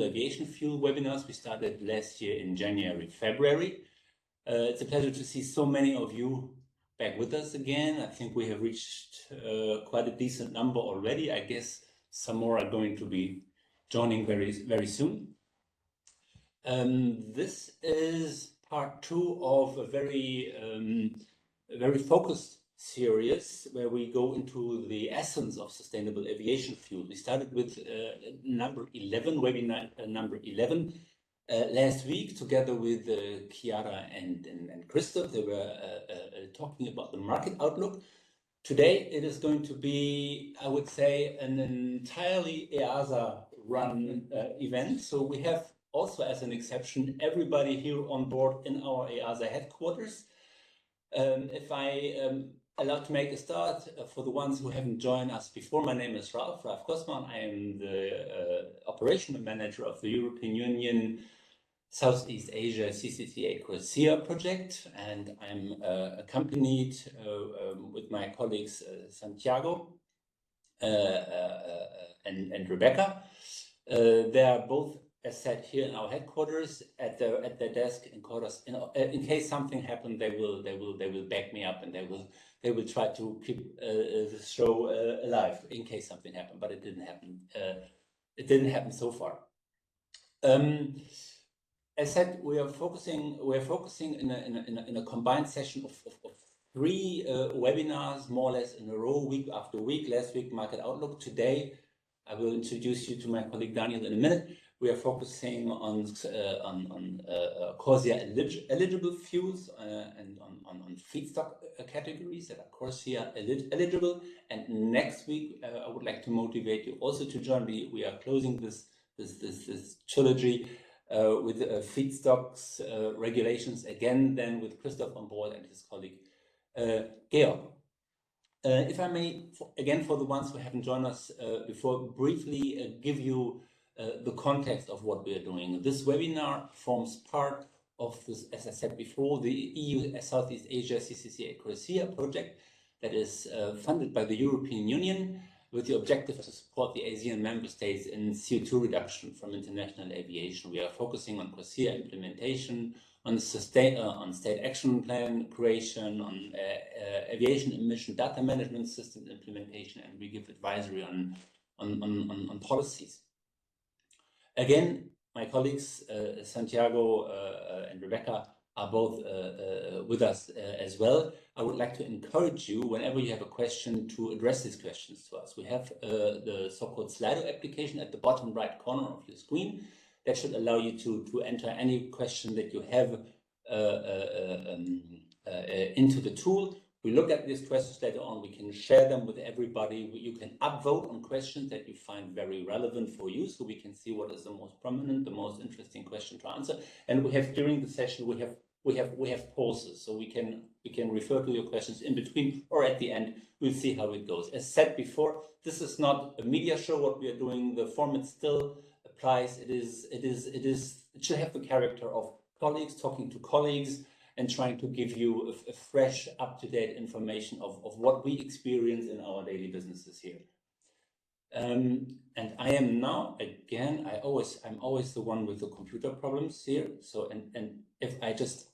Aviation Fuel webinars. We started last year in January, February. It's a pleasure to see so many of you back with us again. I think we have reached quite a decent number already. I guess some more are going to be joining very, very soon. This is part 2 of a very focused series where we go into the essence of sustainable aviation fuel. We started with number 11, webinar number 11, last week together with Chiara and Christoph. They were talking about the market outlook. Today it is going to be, I would say, an entirely EASA run event. So we have also, as an exception, everybody here on board in our EASA headquarters. If I allowed to make a start, for the ones who haven't joined us before, my name is Ralf Kosman. I am the operational manager of the European Union Southeast Asia CCTA CORSIA project, and I'm accompanied with my colleagues Santiago and Rebecca. They are both, as said, here in our headquarters at their desk in case something happened. They will back me up, and they will try to keep the show alive in case something happened. But it didn't happen. It didn't happen so far. As said, we are focusing in a combined session of 3 webinars, more or less in a row, week after week. Last week, market outlook. Today, I will introduce you to my colleague Daniel in a minute. We are focusing on CORSIA eligible fuels and on feedstock categories that are CORSIA eligible. And next week, I would like to motivate you also to join me. We are closing this trilogy with feedstocks regulations again, then with Christoph on board and his colleague Georg. If I may, again, for the ones who haven't joined us before, briefly give you the context of what we are doing. This webinar forms part of this, as I said before, the EU Southeast Asia CCCA CORSIA project that is funded by the European Union with the objective to support the ASEAN member states in CO2 reduction from international aviation. We are focusing on CORSIA implementation, on state action plan creation, on aviation emission data management system implementation, and we give advisory on policies. Again, my colleagues Santiago and Rebecca are both with us as well. I would like to encourage you, whenever you have a question, to address these questions to us. We have the so-called Slido application at the bottom right corner of your screen. That should allow you to enter any question that you have into the tool. We look at these questions later on. We can share them with everybody. You can upvote on questions that you find very relevant for you, so we can see what is the most prominent, the most interesting question to answer. And we have, during the session, we have pauses, so we can refer to your questions in between or at the end. We'll see how it goes. As said before, this is not a media show. What we are doing, the format still applies. It should have the character of colleagues talking to colleagues and trying to give you a fresh, up-to-date information of what we experience in our daily businesses here. And I am now, again, I'm always the one with the computer problems here. So, and if I just,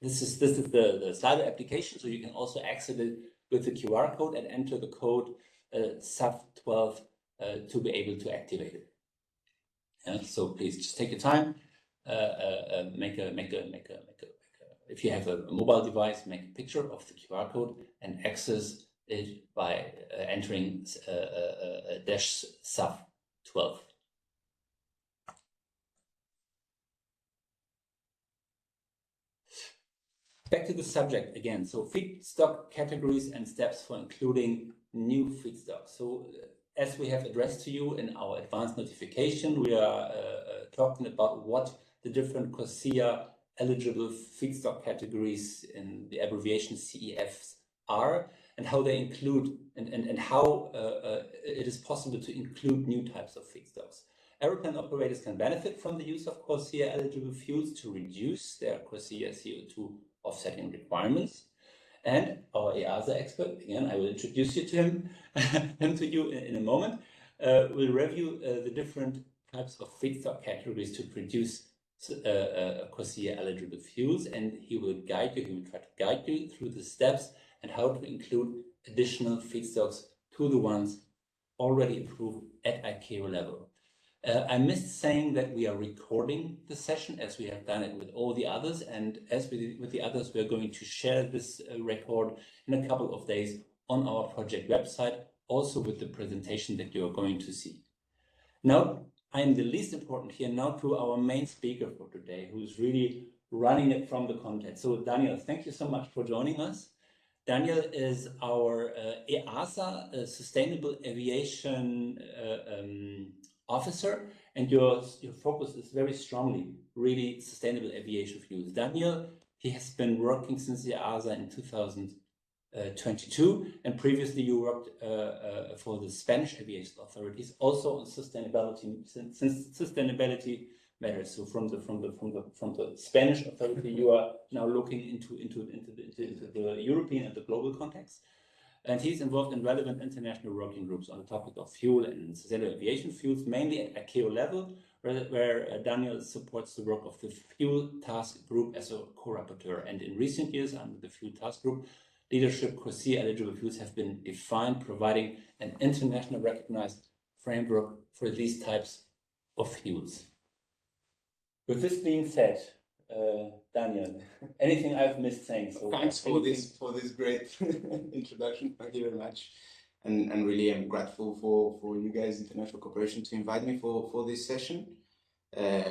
this is the Slido application, so you can also access it with the QR code and enter the code SAF12 to be able to activate it. Yeah, so please just take your time, if you have a mobile device, make a picture of the QR code and access it by entering -SAF12. Back to the subject again. So feedstock categories and steps for including new feedstocks. So as we have addressed to you in our advanced notification, we are talking about what the different CORSIA eligible feedstock categories in the abbreviation CEFs are, and how they include and how it is possible to include new types of feedstocks. Aeroplane operators can benefit from the use of CORSIA eligible fuels to reduce their CORSIA CO2 offsetting requirements. And our EASA expert, again, I will introduce you to him to you in a moment, will review the different types of feedstock categories to produce CORSIA eligible fuels, and he will try to guide you through the steps and how to include additional feedstocks to the ones already approved at ICAO level. I missed saying that we are recording the session as we have done it with all the others, and as with the others, we are going to share this record in a couple of days on our project website, also with the presentation that you are going to see. Now, I am the least important here, now to our main speaker for today, who's really running it from the content. So Daniel, thank you so much for joining us. Daniel is our EASA Sustainable Aviation officer, and your focus is very strongly really sustainable aviation fuels. Daniel, he has been working since the EASA in 2022, and previously you worked for the Spanish aviation authorities, also on sustainability matters. So from the Spanish authority, you are now looking into the European and the global context. And he's involved in relevant international working groups on the topic of fuel and sustainable aviation fuels, mainly at ICAO level, where Daniel supports the work of the Fuel Task Group as a co-rapporteur. And in recent years, under the Fuel Task Group leadership, CORSIA Eligible Fuels have been defined, providing an international recognized framework for these types of fuels. With this being said, Daniel, anything I've missed saying? So thanks for this great introduction. Thank you very much, and really I'm grateful for you guys, International Corporation, to invite me for this session.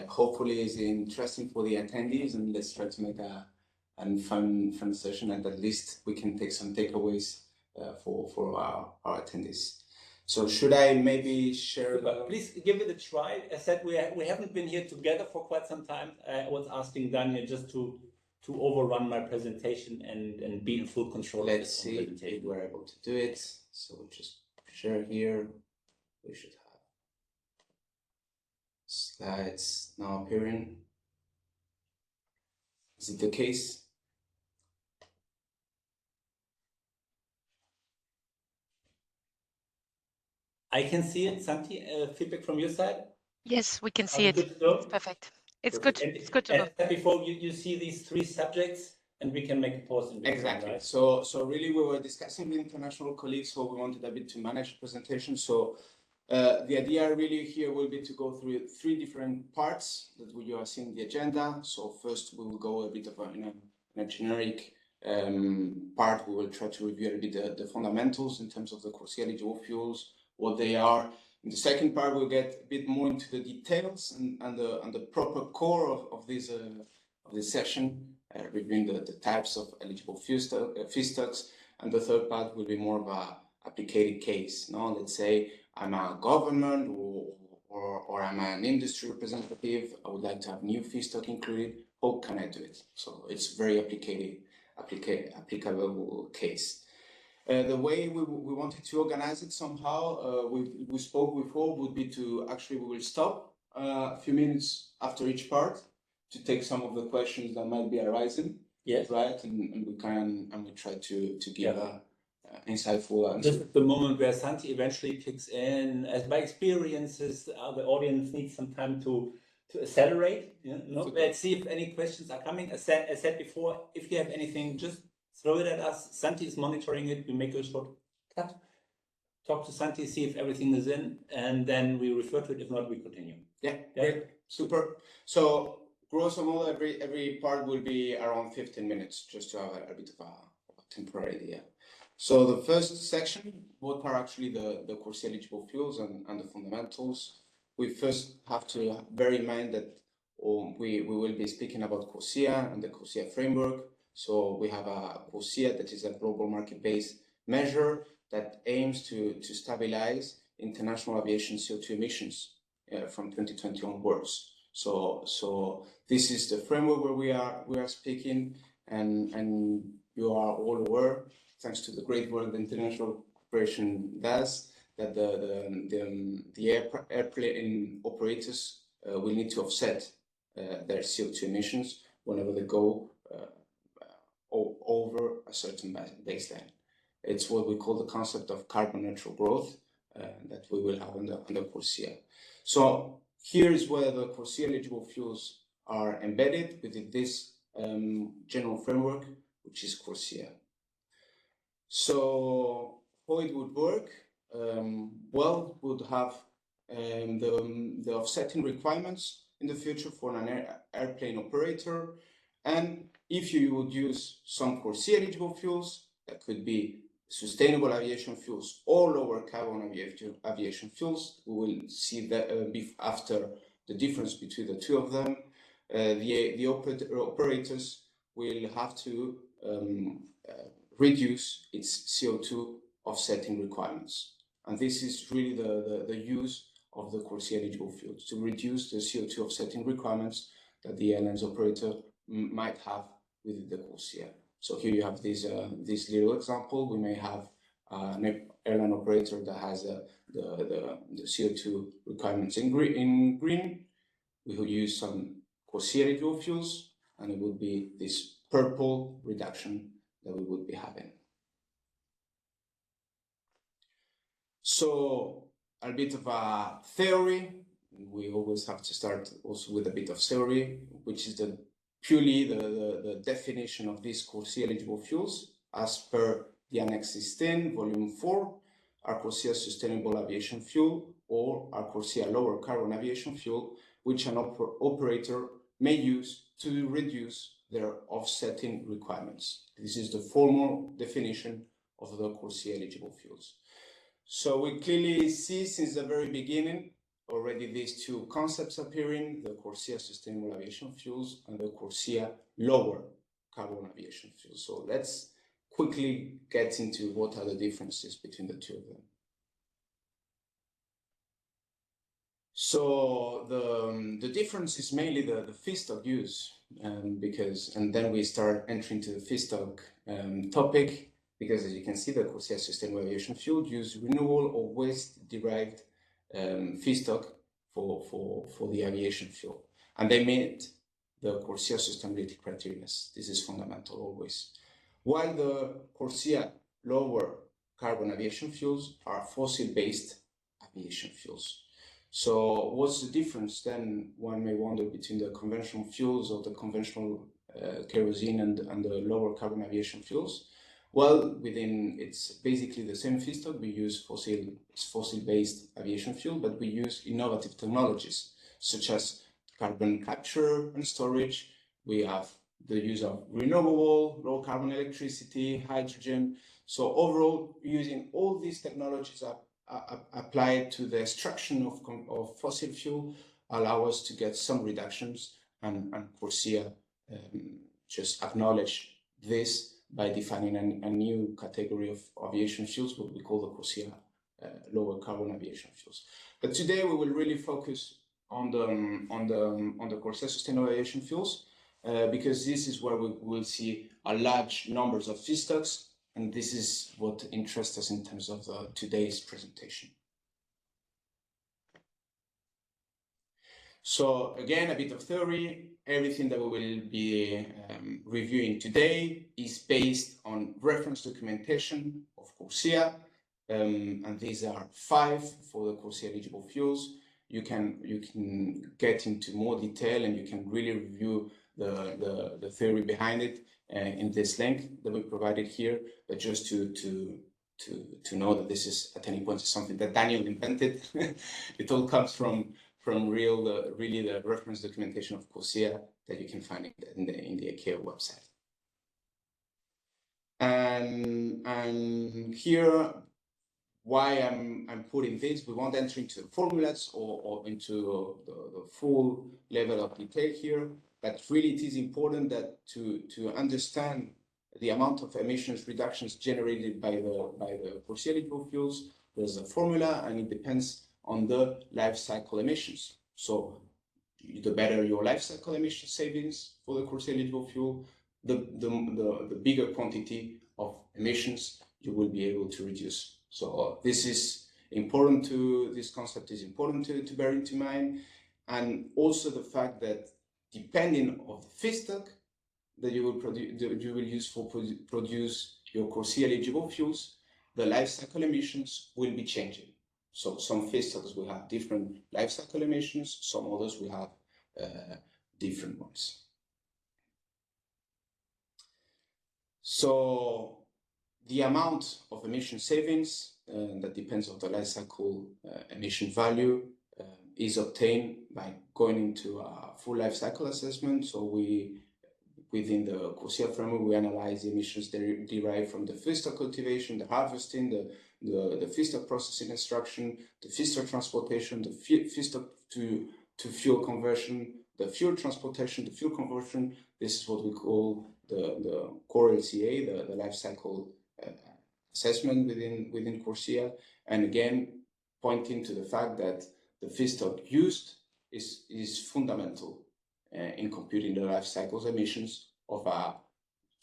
Hopefully, it's interesting for the attendees, and let's try to make a fun session, and at least we can take some takeaways for our attendees. So should I maybe share? Please give it a try. As said, we haven't been here together for quite some time. I was asking Daniel just to overrun my presentation and be in full control. Let's see if we're able to do it. So we'll just share here. We should have slides now appearing. Is it the case? I can see it. Santi, feedback from your side? Yes, we can see it. It's perfect. It's perfect. Good. It's good to go. Before you see these three subjects, and we can make a pause. Exactly. Right? So really, we were discussing with international colleagues, so we wanted a bit to manage the presentation. So the idea really here will be to go through three different parts that you are seeing the agenda. So first, we will go a bit of in a generic part. We will try to review a bit the fundamentals in terms of the CORSIA eligible fuels, what they are. In the second part, we'll get a bit more into the details and the proper core of this session, reviewing the types of eligible feedstocks. And the third part will be more of a applicated case. Now, let's say I'm a government or I'm an industry representative. I would like to have new feedstock included. How can I do it? So it's very applicable case. The way we wanted to organize it somehow, we spoke before, would be to actually, we will stop a few minutes after each part to take some of the questions that might be arising. Yes. Right, and we try to give insightful answers. This is the moment where Santi eventually kicks in. As my experiences, the audience needs some time to accelerate. Let's see if any questions are coming. As said before, if you have anything, just throw it at us. Santi is monitoring it. We make a short cut, talk to Santi, see if everything is in, and then we refer to it. If not, we continue. Yeah, great, super. So grosso modo, every part will be around 15 minutes, just to have a bit of a temporary idea. So the first section, what are actually the CORSIA eligible fuels and the fundamentals? We first have to bear in mind that we will be speaking about CORSIA and the CORSIA framework. So we have a CORSIA that is a global market-based measure that aims to stabilize international aviation CO2 emissions from 2020 onwards. So this is the framework where we are speaking, and you are all aware, thanks to the great work the International Corporation does, that the airplane operators will need to offset their CO2 emissions whenever they go over a certain baseline. It's what we call the concept of carbon neutral growth that we will have under CORSIA. So Here is where the CORSIA eligible fuels are embedded within this general framework, which is CORSIA. So how it would work? Well, would have the offsetting requirements in the future for an airplane operator. And if you would use some CORSIA eligible fuels, that could be sustainable aviation fuels or lower carbon aviation fuels. We will see that after the difference between the two of them. The operators will have to reduce its CO2 offsetting requirements. And this is really the use of the CORSIA eligible fuels, to reduce the CO2 offsetting requirements that the airline's operator might have with the CORSIA. So here you have this little example. We may have an airline operator that has the CO2 requirements in green. We will use some CORSIA eligible fuels, and it would be this purple reduction that we would be having. So a bit of a theory. We always have to start also with a bit of theory, which is purely the definition of these CORSIA eligible fuels as per the Annex 16, Volume 4, our CORSIA sustainable aviation fuel or our CORSIA lower carbon aviation fuel, which an operator may use to reduce their offsetting requirements. This is the formal definition of the CORSIA eligible fuels. So we clearly see since the very beginning already these two concepts appearing, the CORSIA sustainable aviation fuels and the CORSIA lower carbon aviation fuels. So let's quickly get into what are the differences between the two of them. So the difference is mainly the feedstock use, and then we start entering to the feedstock topic, because as you can see, the CORSIA sustainable aviation fuel use renewable or waste-derived feedstock for the aviation fuel, and they meet the CORSIA sustainability criteria. This is fundamental always. While the CORSIA lower carbon aviation fuels are fossil-based aviation fuels. So what's the difference then, one may wonder, between the conventional fuels or the conventional kerosene and the lower carbon aviation fuels? Well, it's basically the same feedstock. We use fossil-based aviation fuel, but we use innovative technologies such as carbon capture and storage. We have the use of renewable, low carbon electricity, hydrogen. So overall, using all these technologies applied to the extraction of fossil fuel allow us to get some reductions, and CORSIA just acknowledge this by defining a new category of aviation fuels, what we call the CORSIA lower carbon aviation fuels. But today we will really focus on the CORSIA sustainable aviation fuels, because this is where we will see a large numbers of feedstocks, and this is what interests us in terms of today's presentation. So again, a bit of theory. Everything that we will be reviewing today is based on reference documentation of CORSIA, and these are 5 for the CORSIA eligible fuels. You can get into more detail, and you can really review the theory behind it in this link that we provided here. But just to know that this is at any point something that Daniel invented. It all comes from really the reference documentation of CORSIA that you can find in the ICAO website. And here, why I'm putting this, we won't enter into the formulas or into the full level of detail here, but really it is important that to understand the amount of emissions reductions generated by the CORSIA eligible fuels. There's a formula, and it depends on the life cycle emissions. So the better your life cycle emission savings for the CORSIA eligible fuel, the bigger quantity of emissions you will be able to reduce. So this is important this concept is important to bear into mind, and also the fact that depending on the feedstock that you will use for produce your CORSIA eligible fuels, the life cycle emissions will be changing. So some feedstocks will have different life cycle emissions, some others will have different ones. So the amount of emission savings that depends on the life cycle emission value is obtained by going into a full life cycle assessment. So within the CORSIA framework, we analyze the emissions derived from the feedstock cultivation, the harvesting, the feedstock processing extraction, the feedstock transportation, the feedstock to fuel conversion, the fuel transportation, the fuel conversion. This is what we call the core LCA, the life cycle assessment within CORSIA. And again, pointing to the fact that the feedstock used is fundamental in computing the life cycle's emissions of a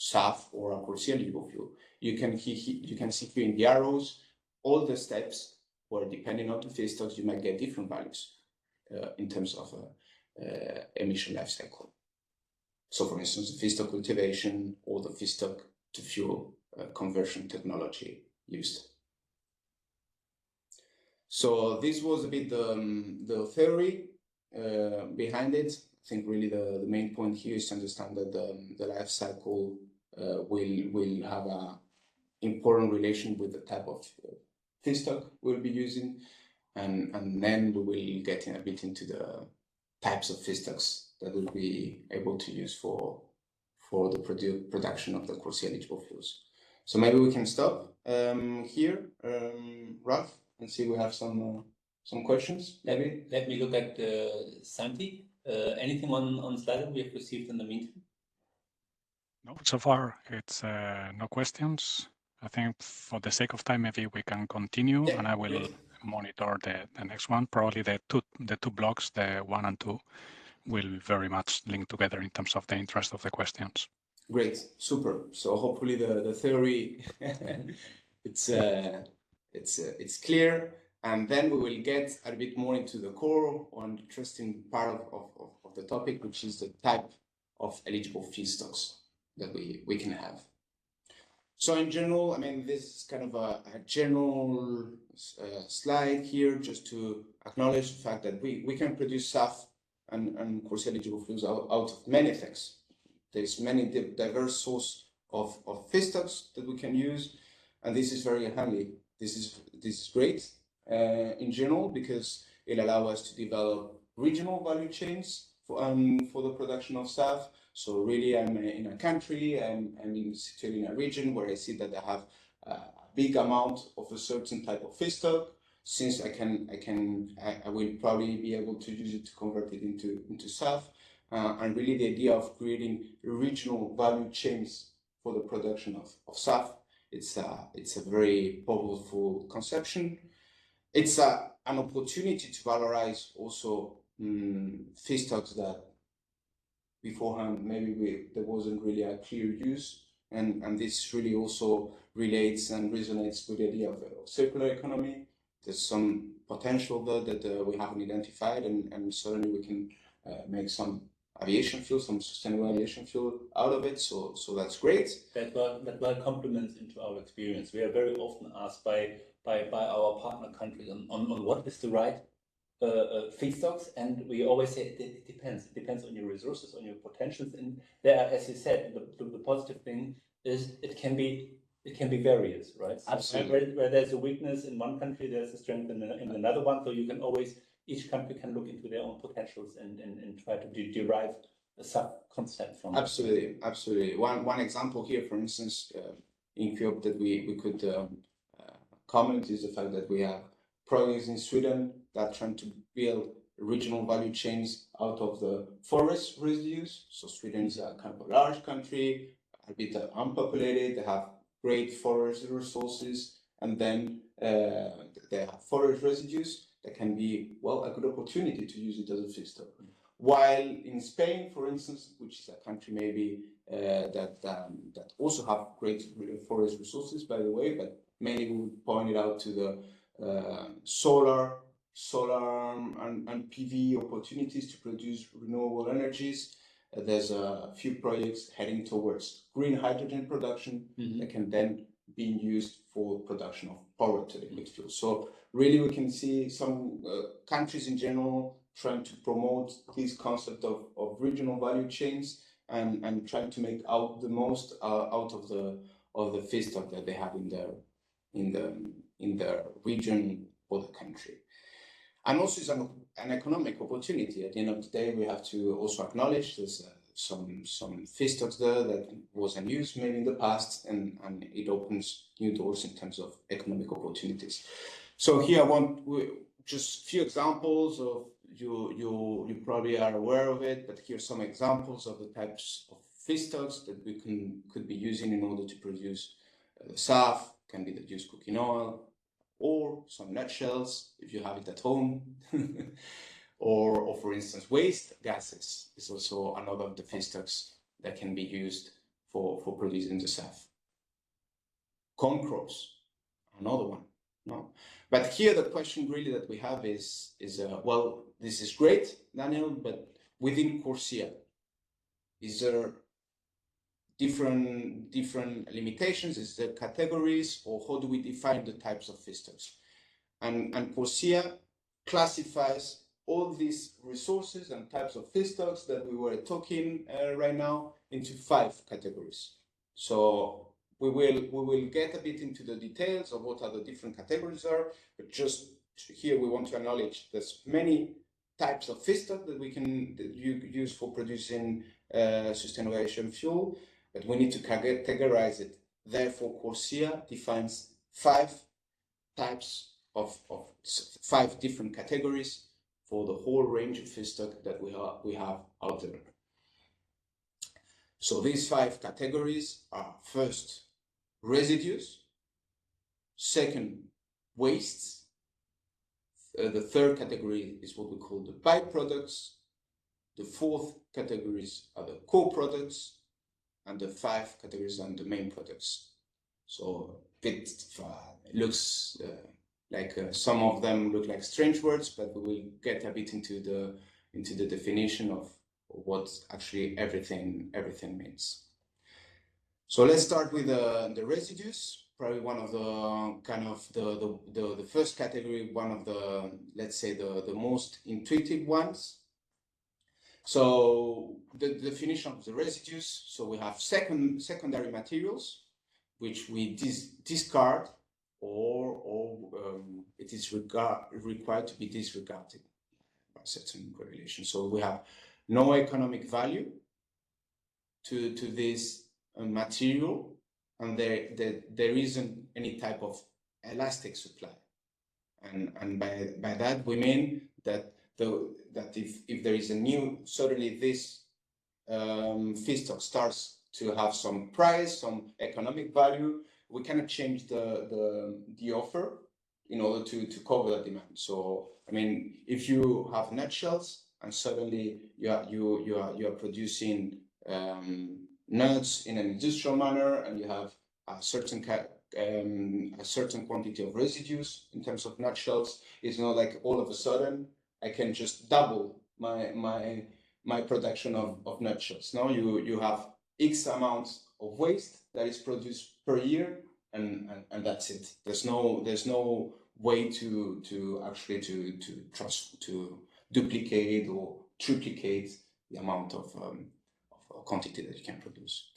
SAF or a CORSIA eligible fuel. You can see here in the arrows all the steps where, depending on the feedstocks, you might get different values in terms of emission life cycle. So, for instance, the feedstock cultivation or the feedstock to fuel conversion technology used. So this was a bit the theory behind it. I think really the main point here is to understand that the life cycle will have a important relation with the type of feedstock we'll be using, and then we will get in a bit into the types of feedstocks that we'll be able to use for the production of the CORSIA eligible fuels. So maybe we can stop here, Ralph, and see if we have some questions. Maybe let me look at Santi. Anything on Slido we have received in the meantime? No, so far it's no questions. I think for the sake of time, maybe we can continue, and I will monitor the next one. Probably the two blocks, the 1 and 2, will very much link together in terms of the interest of the questions. Great, super. So hopefully the theory it's clear, and then we will get a bit more into the core or interesting part of the topic, which is the type of eligible feedstocks that we can have. So in general, I mean, this is kind of a general slide here, just to acknowledge the fact that we can produce SAF and CORSIA eligible fuels out of many things. There's many diverse sources of feedstocks that we can use, and this is very handy. This is great in general, because it allows us to develop regional value chains for the production of SAF. So really, I'm in a country, I'm situated in a region where I see that I have a big amount of a certain type of feedstock. Since I will probably be able to use it to convert it into SAF. And really the idea of creating regional value chains for the production of SAF, it's a very powerful conception. It's an opportunity to valorize also feedstocks that beforehand maybe there wasn't really a clear use, and this really also relates and resonates with the idea of circular economy. There's some potential there that we haven't identified, and certainly we can make some aviation fuel, some sustainable aviation fuel out of it. So that's great. That well complements into our experience. We are very often asked by our partner countries on what is the right feedstocks, and we always say it depends. It depends on your resources, on your potentials, and there, as you said, the positive thing is it can be various, right? So absolutely. Where there's a weakness in one country, there's a strength in another one. So you can always, each country can look into their own potentials and try to derive a sub-concept from absolutely it. Absolutely. One example here, for instance, in Europe that we could comment is the fact that we have projects in Sweden that are trying to build regional value chains out of the forest residues. So Sweden is a kind of a large country, a bit unpopulated. They have great forest resources, and then they have forest residues that can be, well, a good opportunity to use it as a feedstock. While in Spain, for instance, which is a country maybe that also have great forest resources, by the way, but mainly we pointed out to the solar and PV opportunities to produce renewable energies. There's a few projects heading towards green hydrogen production that can then being used for production of power to liquid fuel. So really we can see some countries in general trying to promote this concept of regional value chains and trying to make out the most out of the feedstock that they have in their region or the country. And also it's an economic opportunity. At the end of the day, we have to also acknowledge there's some feedstocks there that wasn't used maybe in the past, and it opens new doors in terms of economic opportunities. So here I want just a few examples of you probably are aware of it, but here's some examples of the types of feedstocks that we could be using in order to produce SAF. Can be the used cooking oil, or some nutshells if you have it at home, or for instance waste gases is also another of the feedstocks that can be used for producing the SAF. Corn crops, another one. No, but here the question really that we have is well, this is great, Daniel, but within CORSIA, is there different limitations? Is there categories, or how do we define the types of feedstocks? And CORSIA classifies all these resources and types of feedstocks that we were talking right now into 5 categories. So we will get a bit into the details of what are the different categories are, but just here we want to acknowledge there's many types of feedstock that we can use for producing sustainable aviation fuel, but we need to categorize it. Therefore, CORSIA defines 5 types of 5 different categories for the whole range of feedstock that we have out there. So these 5 categories are: first, residues; second, wastes; the third category is what we call the byproducts; the 4th categories are the co-products; and the 5th categories are the main products. So it looks like some of them look like strange words, but we will get a bit into the definition of what actually everything means. So let's start with the residues. Probably one of the kind of the first category, one of the, let's say, the most intuitive ones. So the definition of the residues. So we have secondary materials, which we discard, or it is required to be disregarded by certain regulations. So we have no economic value to this material, and there isn't any type of elastic supply. And by that we mean that if there is a new, suddenly this feedstock starts to have some price, some economic value, we cannot change the offer in order to cover the demand. So I mean, if you have nutshells and suddenly you are producing nuts in an industrial manner, and you have a certain quantity of residues in terms of nutshells, it's not like all of a sudden I can just double my production of nutshells. Now you have X amounts of waste that is produced per year, and that's it. There's no way to actually to duplicate or triplicate the amount of quantity that you can produce.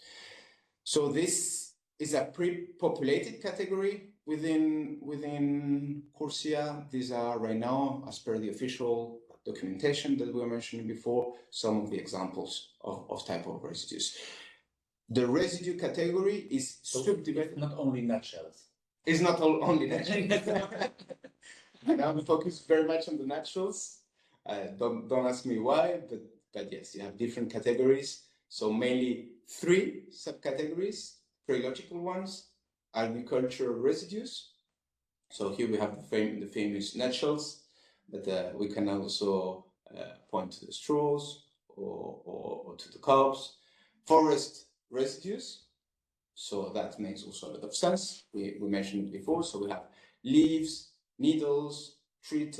So this is a pre-populated category within CORSIA. These are right now, as per the official documentation that we were mentioning before, some of the examples of type of residues. The residue category is subdivided. Not only nutshells. It's not only nutshells. And I'm focused very much on the nutshells. Don't ask me why, but yes, you have different categories. So mainly 3 subcategories, 3 logical ones: agricultural residues. So here we have the famous nutshells, but we can also point to the straws or to the cobs. Forest residues. So that makes also a lot of sense. We mentioned it before. So we have leaves, needles, tree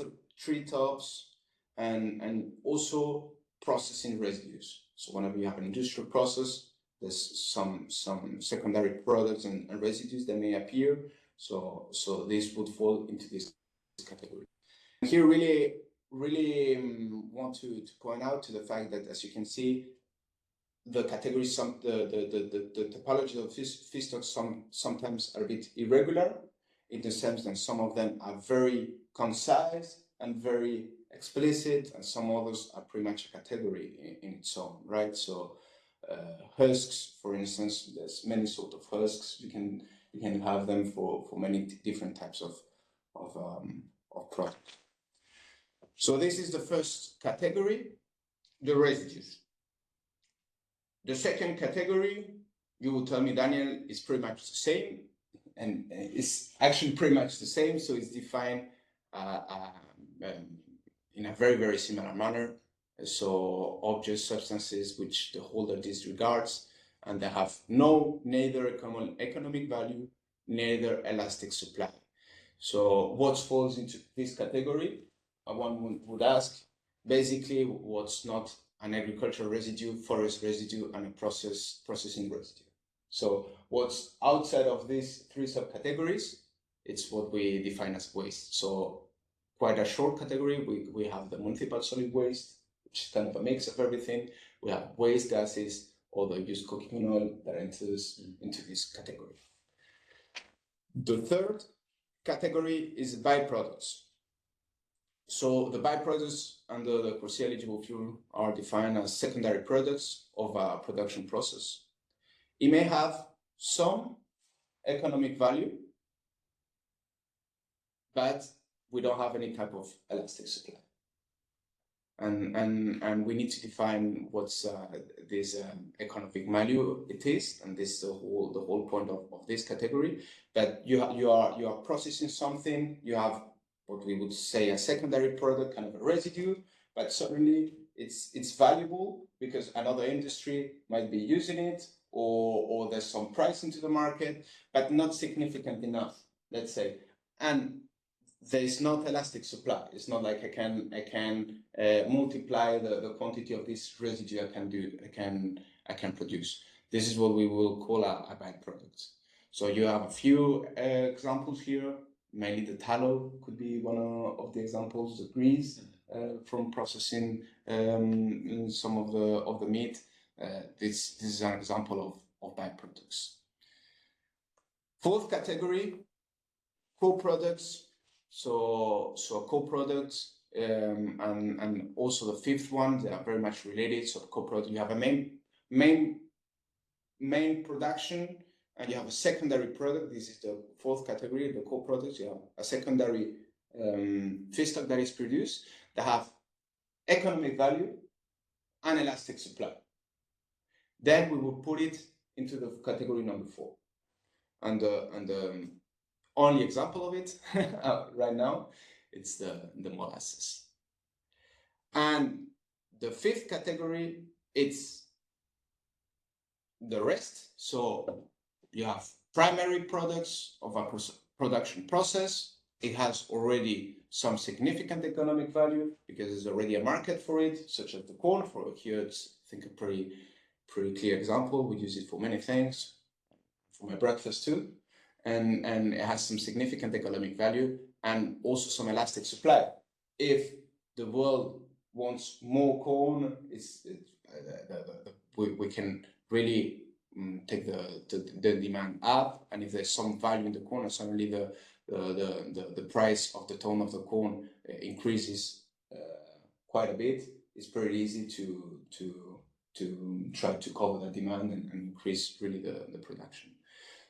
tops, and also processing residues. So whenever you have an industrial process, there's some secondary products and residues that may appear. So this would fall into this category. And here really want to point out to the fact that, as you can see, the categories, the topology of feedstocks sometimes are a bit irregular, in the sense that some of them are very concise and very explicit, and some others are pretty much a category in its own, right? So husks, for instance, there's many sort of husks. You can have them for many different types of products. So this is the first category, the residues. The second category, you will tell me, Daniel, is pretty much the same, and it's actually pretty much the same. So it's defined in a very, very similar manner. So objects, substances which the holder disregards, and they have neither economic value, neither elastic supply. So what falls into this category? One would ask, basically, what's not an agricultural residue, forest residue, and a processing residue. So what's outside of these three subcategories, it's what we define as waste. So quite a short category. We have the municipal solid waste, which is kind of a mix of everything. We have waste gases, or the used cooking oil that enters into this category. The third category is byproducts. So the byproducts under the CORSIA Eligible Fuel are defined as secondary products of a production process. It may have some economic value, but we don't have any type of elastic supply. And we need to define what's this economic value it is, and this is the whole point of this category. But you are processing something, you have what we would say a secondary product, kind of a residue, but certainly it's valuable because another industry might be using it, or there's some price into the market, but not significant enough, let's say. And there is not elastic supply. It's not like I can multiply the quantity of this residue I can produce. This is what we will call a byproduct. So you have a few examples here. Mainly the tallow could be one of the examples. The grease from processing some of the meat. This is an example of byproducts. Fourth category, co-products. So co-products and also the fifth one, they are very much related. So co-product, you have a main production, and you have a secondary product. This is the fourth category, the co-products. You have a secondary feedstock that is produced that have economic value and elastic supply. Then we will put it into the category number 4. And the only example of it right now, it's the molasses. And the fifth category, it's the rest. So you have primary products of a production process. It has already some significant economic value because there's already a market for it, such as the corn. For here, it's, I think, a pretty clear example. We use it for many things, for my breakfast too. And it has some significant economic value and also some elastic supply. If the world wants more corn, we can really take the demand up, and if there's some value in the corn, suddenly the price of the ton of the corn increases quite a bit. It's pretty easy to try to cover the demand and increase really the production.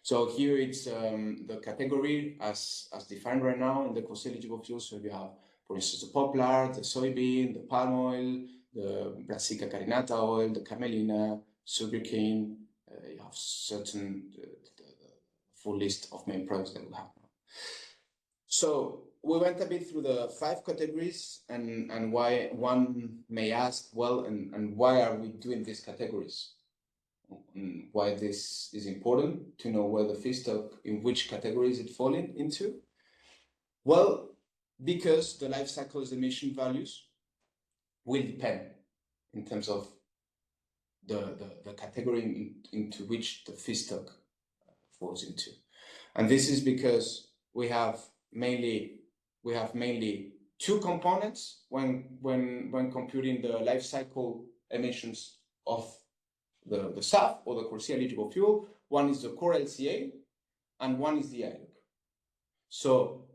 So here it's the category as defined right now in the CORSIA Eligible Fuels. So you have, for instance, the poplar, the soybean, the palm oil, the Brassica carinata oil, the camelina, sugarcane. You have certain the full list of main products that we have now. So we went a bit through the 5 categories, and why one may ask, well, and why are we doing these categories? And why this is important to know where the feedstock, in which categories it falling into? Well, because the life cycle's emission values will depend in terms of the category into which the feedstock falls into. And this is because we have mainly two components when computing the life cycle emissions of the SAF or the CORSIA eligible fuel. One is the core LCA and one is the ILUC. So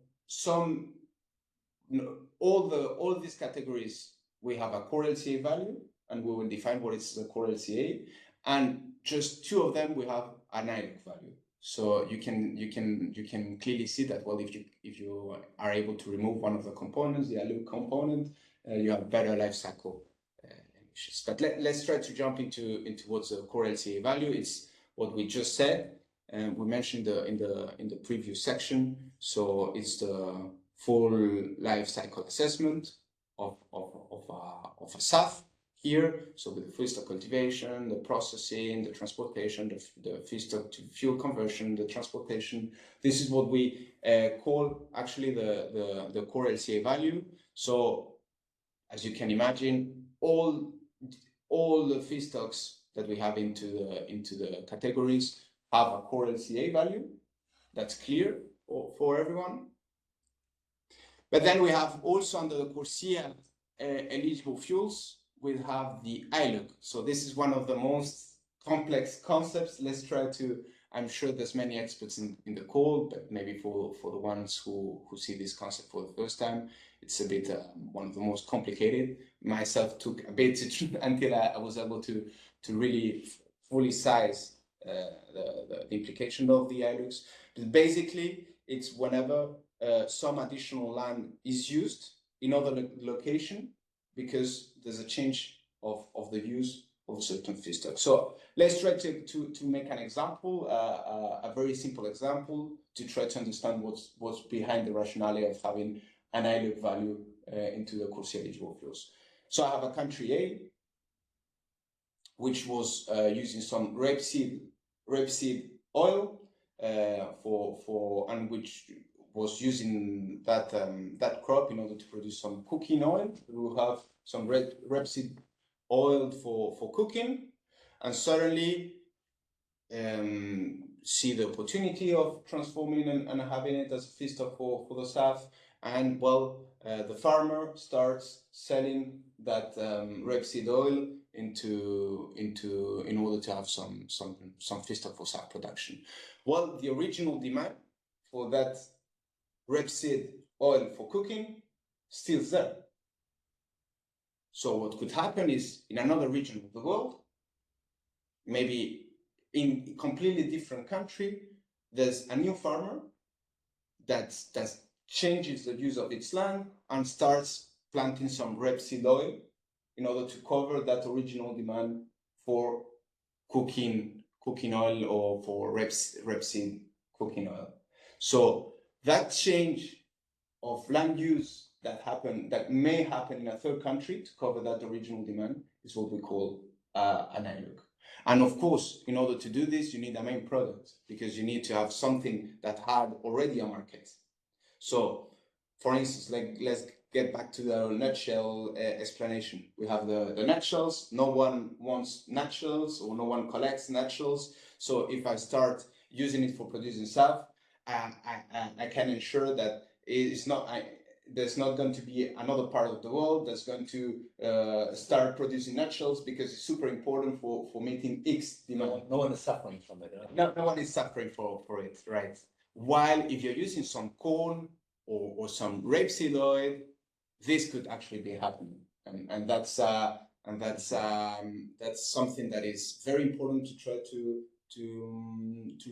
all these categories, we have a core LCA value, and we will define what is the core LCA, and just two of them we have an ILUC value. So you can clearly see that, well, if you are able to remove one of the components, the ILUC component, you have better life cycle emissions. But let's try to jump into what's the core LCA value. It's what we just said, and we mentioned in the previous section. So it's the full life cycle assessment of a SAF here. So with the feedstock cultivation, the processing, the transportation, the feedstock to fuel conversion, the transportation. This is what we call actually the core LCA value. So as you can imagine, all the feedstocks that we have into the categories have a core LCA value. That's clear for everyone. But then we have also under the CORSIA eligible fuels, we have the ILUC. So this is one of the most complex concepts. Let's try to, I'm sure there's many experts in the call, but maybe for the ones who see this concept for the first time, it's a bit one of the most complicated. Myself took a bit until I was able to really fully size the implication of the ILUCs. But basically, it's whenever some additional land is used in other location because there's a change of the use of a certain feedstock. So let's try to make an example, a very simple example, to try to understand what's behind the rationale of having an ILUC value into the CORSIA eligible fuels. So I have a country A, which was using some rapeseed oil and which was using that crop in order to produce some cooking oil. We will have some rapeseed oil for cooking, and suddenly see the opportunity of transforming and having it as a feedstock for the SAF. And well, the farmer starts selling that rapeseed oil in order to have some feedstock for SAF production. Well, the original demand for that rapeseed oil for cooking still there. So what could happen is in another region of the world, maybe in a completely different country, there's a new farmer that changes the use of its land and starts planting some rapeseed oil in order to cover that original demand for cooking oil or for rapeseed cooking oil. So that change of land use that may happen in a third country to cover that original demand is what we call an ILUC. And of course, in order to do this, you need a main product because you need to have something that had already a market. So, for instance, let's get back to the nutshell explanation. We have the nutshells. No one wants nutshells, or no one collects nutshells. So if I start using it for producing SAF, I can ensure that there's not going to be another part of the world that's going to start producing nutshells because it's super important for meeting X demand. No one is suffering from it. Right? No one is suffering for it, right? While if you're using some corn or some rapeseed oil, this could actually be happening, and that's something that is very important to try to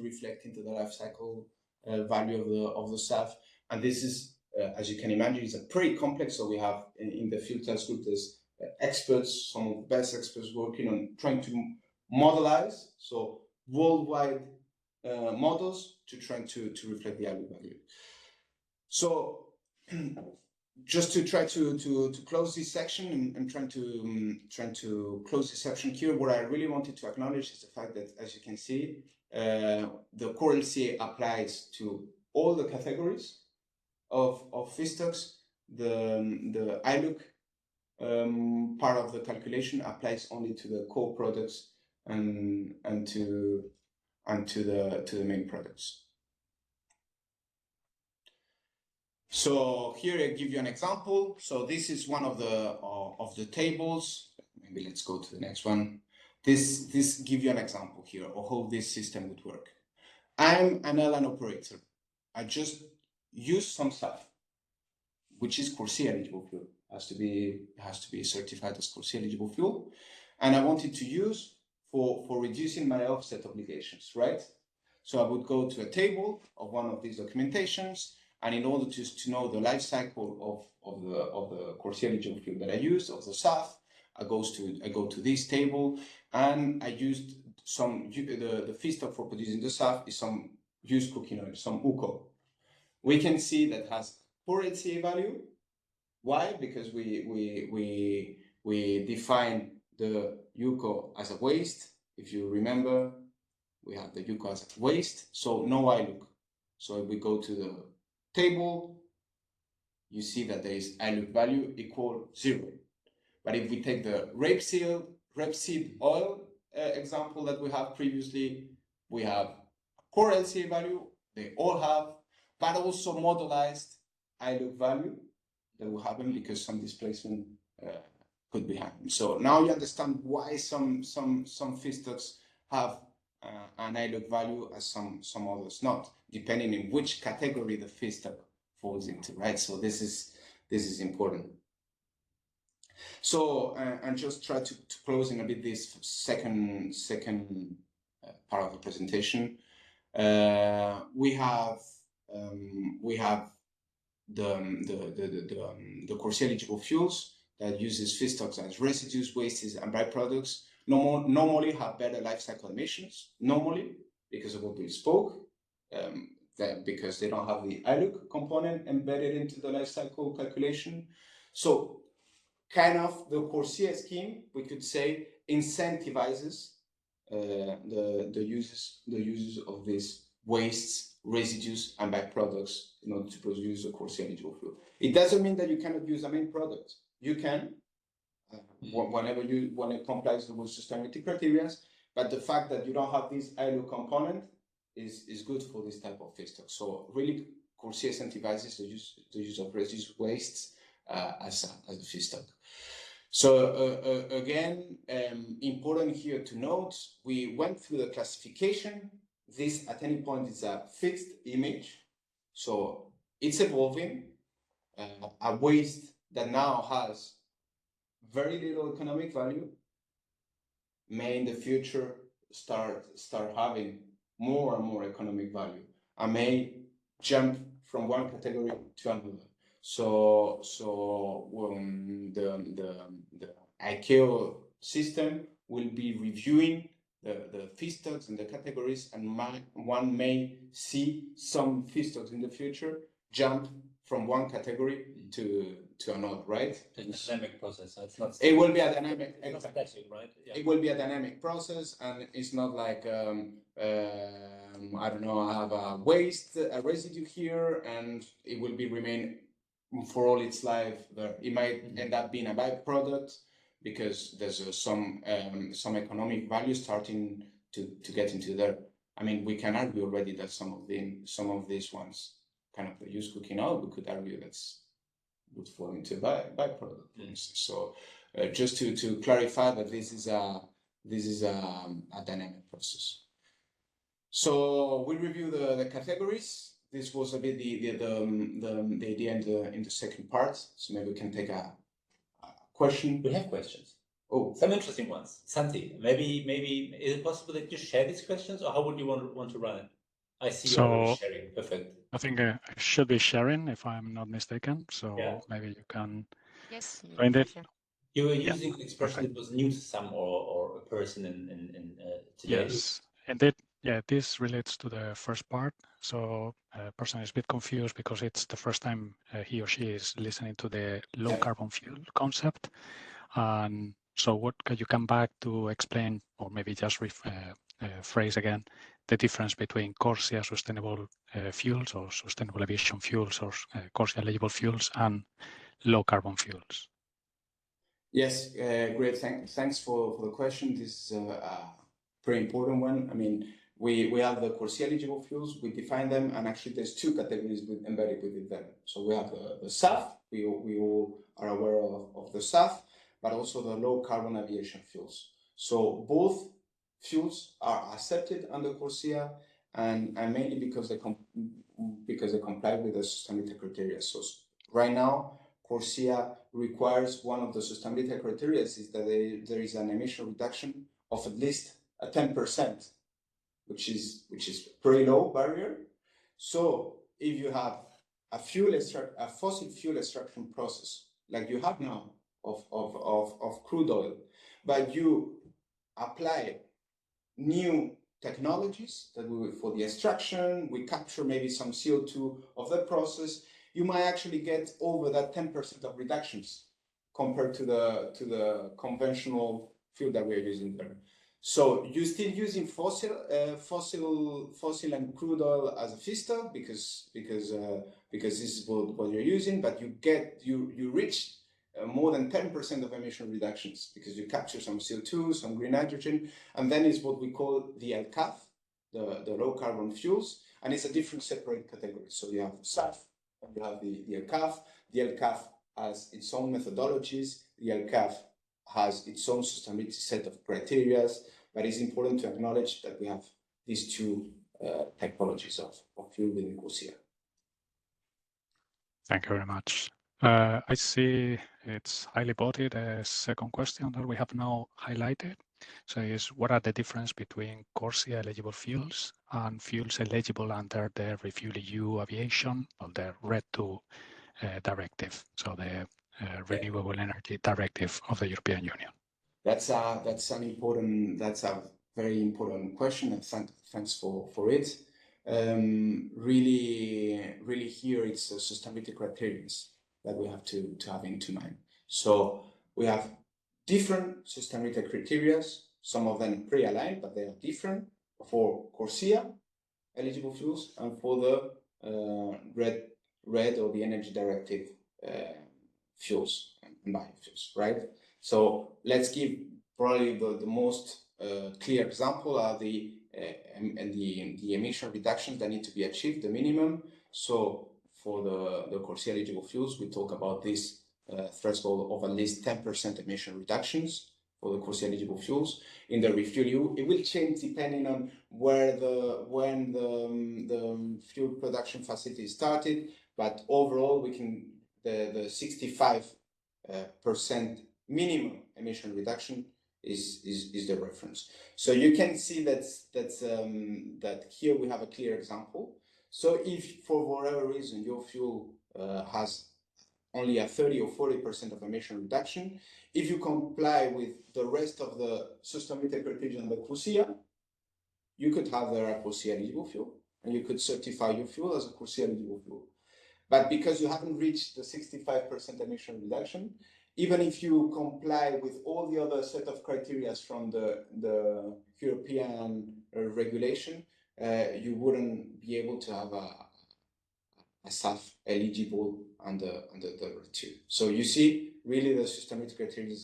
reflect into the life cycle value of the SAF. And this is, as you can imagine, it's a pretty complex. So we have in the field test group, there's experts, some of the best experts working on trying to modelize, so worldwide models to try to reflect the ILUC value. So just to try to close this section and trying to close this section here, what I really wanted to acknowledge is the fact that, as you can see, the core LCA applies to all the categories of feedstocks. The ILUC part of the calculation applies only to the core products and to the main products. So here I give you an example. So this is one of the tables. Maybe let's go to the next one. This give you an example here of how this system would work. I'm an airline operator. I just use some stuff, which is CORSIA eligible fuel. Has to be certified as CORSIA eligible fuel, and I wanted to use for reducing my offset obligations, right? So I would go to a table of one of these documentations, and in order to know the life cycle of the CORSIA eligible fuel that I used, of the SAF, I go to this table, and I used the feedstock for producing the SAF is some used cooking oil, some UCO. We can see that has poor HCA value. Why? Because we define the UCO as a waste. If you remember, we have the UCO as a waste, so no ILUC. So if we go to the table, you see that there is ILUC value equal 0. But if we take the rapeseed oil example that we have previously, we have core LCA value, they all have, but also modelized ILUC value that will happen because some displacement could be happening. So now you understand why some feedstocks have an ILUC value as some others not, depending on which category the feedstock falls into, right? So this is important. So and just try to close in a bit this second part of the presentation. We have the CORSIA eligible fuels that uses feedstocks as residues, wastes, and byproducts. Normally have better life cycle emissions. Normally, because of what we spoke, because they don't have the ILUC component embedded into the life cycle calculation. So, kind of the CORSIA scheme, we could say, incentivizes the uses of these wastes, residues, and byproducts in order to produce a CORSIA eligible fuel. It doesn't mean that you cannot use a main product. You can, when it complies with sustainability criteria, but the fact that you don't have this ILUC component is good for this type of feedstock. So really, CORSIA incentivizes the use of residues, wastes as a feedstock. So again, important here to note, we went through the classification. This at any point is a fixed image, so it's evolving. A waste that now has very little economic value may in the future start having more and more economic value, and may jump from one category to another. So the ICAO system will be reviewing the feedstocks and the categories, and one may see some feedstocks in the future jump from one category to another, right? It's a dynamic process. It's not. It will be a dynamic. It's not static, right? Yeah. It will be a dynamic process, and it's not like I don't know. I have a residue here, and it will remain for all its life there. It might end up being a byproduct because there's some economic value starting to get into there. I mean, we can argue already that some of these ones, kind of the used cooking oil, we could argue would fall into byproduct, for instance. So just to clarify that this is a dynamic process. So we review the categories. This was a bit the idea in the second part. So maybe we can take a question. We have questions. Oh, some interesting ones. Santi, maybe is it possible that you share these questions, or how would you want to run it? I see you already sharing. Perfect. I think I should be sharing, if I'm not mistaken. So yeah. Maybe you can. Yes. Find it. You were using an expression that was new to some or a person in today. Yes, indeed. Yeah, this relates to the first part. So a person is a bit confused because it's the first time he or she is listening to the low carbon fuel concept. And so what can you come back to explain, or maybe just phrase again, the difference between CORSIA sustainable fuels or sustainable aviation fuels or CORSIA eligible fuels and low carbon fuels? Yes, great. Thanks for the question. This is pretty important one. I mean, we have the CORSIA eligible fuels, we define them, and actually there's two categories embedded within them. So we have the SAF, we all are aware of the SAF, but also the low carbon aviation fuels. So both fuels are accepted under CORSIA, and mainly because they comply with the sustainability criteria. So right now, CORSIA requires one of the sustainability criteria is that there is an emission reduction of at least 10%, which is pretty low barrier. So if you have a fossil fuel extraction process like you have now of crude oil, but you apply new technologies that for the extraction, we capture maybe some CO2 of the process, you might actually get over that 10% of reductions compared to the conventional fuel that we're using there. So you're still using fossil and crude oil as a feedstock because this is what you're using, but you reach more than 10% of emission reductions because you capture some CO2, some green hydrogen, and then is what we call the LCAF, the low carbon fuels, and it's a different separate category. So you have SAF, and you have the LCAF. The LCAF has its own methodologies. The LCAF has its own sustainability set of criteria, but it's important to acknowledge that we have these two typologies of fuel within CORSIA. Thank you very much. I see it's highly voted. A second question that we have now highlighted. So is what are the difference between CORSIA eligible fuels and fuels eligible under the RefuelEU Aviation or the RED II directive, so the Renewable Energy Directive of the European Union? That's a very important question, and thanks for it. Really here it's the sustainability criteria that we have to have into mind. So we have different sustainability criteria, some of them pre-aligned, but they are different for CORSIA eligible fuels and for the RED or the Energy Directive fuels and biofuels, right? So let's give probably the most clear example are the emission reductions that need to be achieved, the minimum. So for the CORSIA eligible fuels, we talk about this threshold of at least 10% emission reductions for the CORSIA eligible fuels. In the RefuelEU, it will change depending on when the fuel production facility started, but overall the 65% minimum emission reduction is the reference. So you can see that here we have a clear example. So if for whatever reason your fuel has only a 30 or 40% of emission reduction, if you comply with the rest of the sustainability criteria on the CORSIA, you could have a CORSIA eligible fuel, and you could certify your fuel as a CORSIA eligible fuel. But because you haven't reached the 65% emission reduction, even if you comply with all the other set of criteria from the European regulation, you wouldn't be able to have a SAF eligible under the RED II. So you see, really the sustainability criteria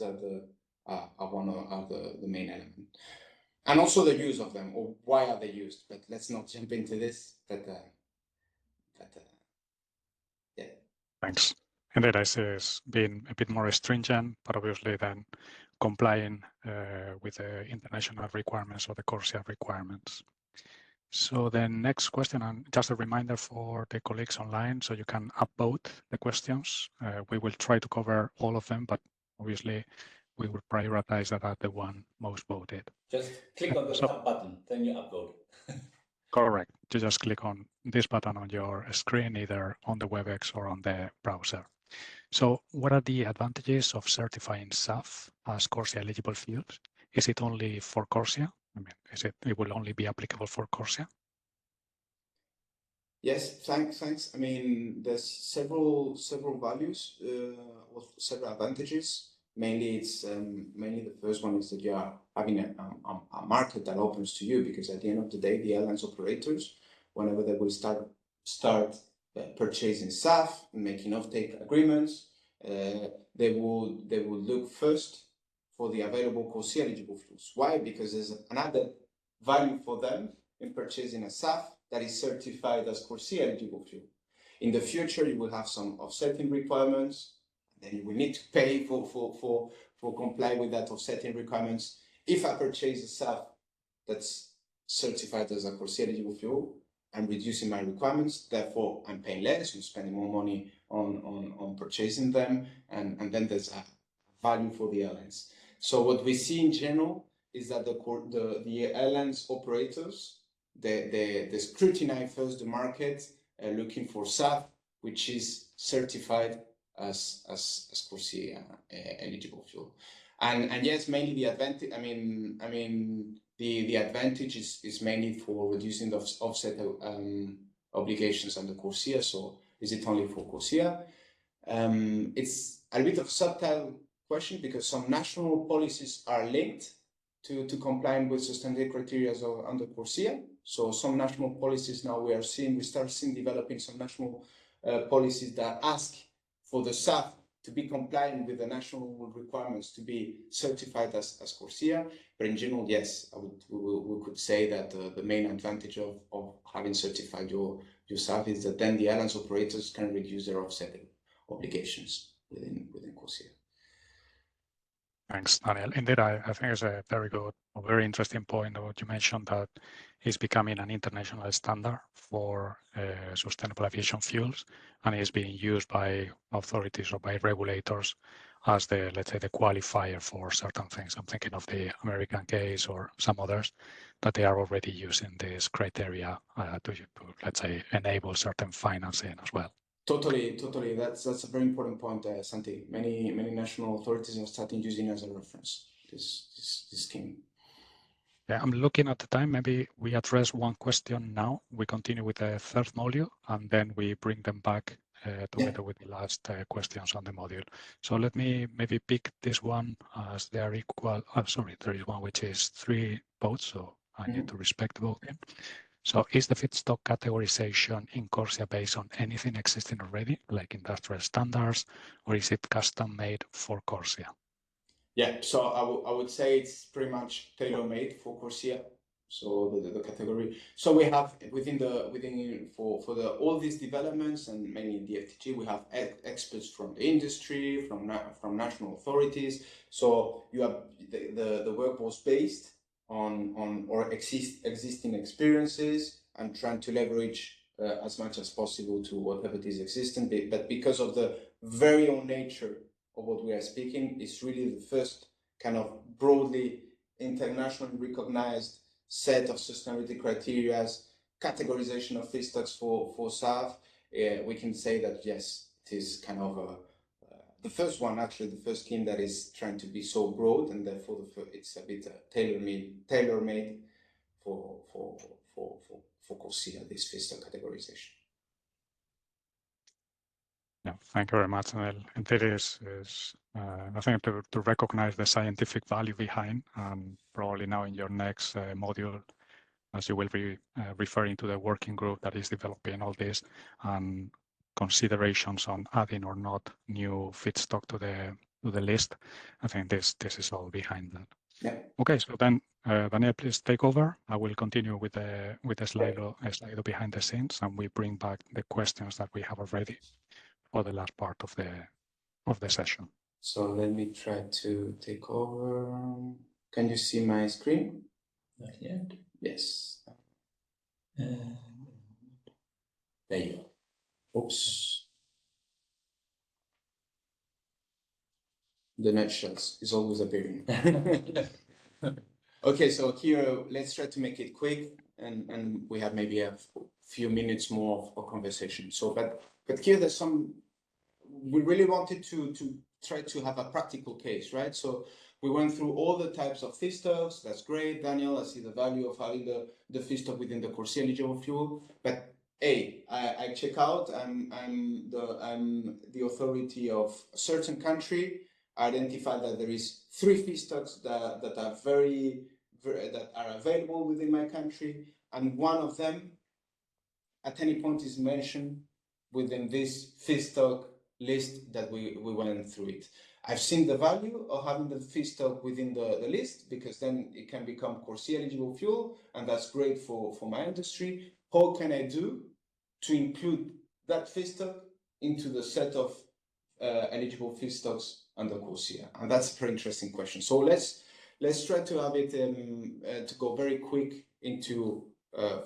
are the main element. And also the use of them, or why are they used? But let's not jump into this. Yeah. Thanks. And that is being a bit more stringent, but obviously then complying with the international requirements or the CORSIA requirements. So the next question, and just a reminder for the colleagues online, so you can upvote the questions. We will try to cover all of them, but obviously we will prioritize that at the one most voted. Just click on the sub button, then you upvote. Correct. You just click on this button on your screen, either on the WebEx or on the browser. So what are the advantages of certifying SAF as CORSIA eligible fuels? Is it only for CORSIA? I mean, it will only be applicable for CORSIA? Yes, thanks. I mean, there's several values or several advantages. Mainly, the first one is that you are having a market that opens to you, because at the end of the day, the airlines operators, whenever they will start purchasing SAF and making offtake agreements, they will look first for the available CORSIA eligible fuels. Why? Because there's another value for them in purchasing a SAF that is certified as CORSIA eligible fuel. In the future, you will have some offsetting requirements. Then you will need to pay for comply with that offsetting requirements. If I purchase a SAF that's certified as a CORSIA eligible fuel, I'm reducing my requirements, therefore I'm paying less, I'm spending more money on purchasing them, and then there's a value for the airlines. So what we see in general is that the airlines operators, they scrutinize first the market, looking for SAF, which is certified as CORSIA eligible fuel. And yes, mainly the advantage, the advantage is mainly for reducing the offset obligations under CORSIA. So is it only for CORSIA? It's a bit of a subtle question because some national policies are linked to complying with sustainability criteria under CORSIA. So some national policies now we start seeing developing some national policies that ask for the SAF to be compliant with the national requirements to be certified as CORSIA. But in general, yes, we could say that the main advantage of having certified your SAF is that then the airlines operators can reduce their offsetting obligations within CORSIA. Thanks, Daniel. Indeed, I think it's a very good, a very interesting point what you mentioned, that it's becoming an international standard for sustainable aviation fuels, and is being used by authorities or by regulators as the, let's say, the qualifier for certain things. I'm thinking of the American case or some others that they are already using this criteria to, let's say, enable certain financing as well. Totally. That's a very important point, Santi. Many national authorities are starting using as a reference this scheme. Yeah, I'm looking at the time. Maybe we address one question now. We continue with the third module, and then we bring them back together with the last questions on the module. So let me maybe pick this one as they are equal. Sorry, there is one which is 3 votes, so I need to respect the voting. So is the feedstock categorization in CORSIA based on anything existing already, like industrial standards, or is it custom made for CORSIA? Yeah, so I would say it's pretty much tailor-made for CORSIA. So the category. So we have all these developments, and mainly in the FTG, we have experts from the industry, from national authorities. So you have the work was based on existing experiences and trying to leverage as much as possible to whatever is existing. But because of the very own nature of what we are speaking, it's really the first kind of broadly internationally recognized set of sustainability criteria, categorization of feedstocks for SAF. We can say that yes, it is kind of the first one, actually the first scheme that is trying to be so broad, and therefore it's a bit tailor-made for CORSIA, this feedstock categorization. Yeah, thank you very much. And it is I think to recognize the scientific value behind, and probably now in your next module, as you will be referring to the working group that is developing all this and considerations on adding or not new feedstock to the list. I think this is all behind that. Yeah. Okay, so then Daniel, please take over. I will continue with the Slido behind the scenes, and we bring back the questions that we have already for the last part of the session. So let me try to take over. Can you see my screen? Not yet. Yes. There you go. Oops. The nutshells is always appearing. Okay, so here let's try to make it quick, and we have maybe a few minutes more of conversation. So, but here there's some. We really wanted to try to have a practical case, right? So we went through all the types of feedstocks. That's great, Daniel. I see the value of having the feedstock within the CORSIA eligible fuel. But I check out. I'm the authority of a certain country. I identify that there is 3 feedstocks that are available within my country, and one of them at any point is mentioned within this feedstock list that we went through it. I've seen the value of having the feedstock within the list, because then it can become CORSIA eligible fuel, and that's great for my industry. How can I do to include that feedstock into the set of eligible feedstocks under CORSIA? And that's a very interesting question. So let's try to have it to go very quick into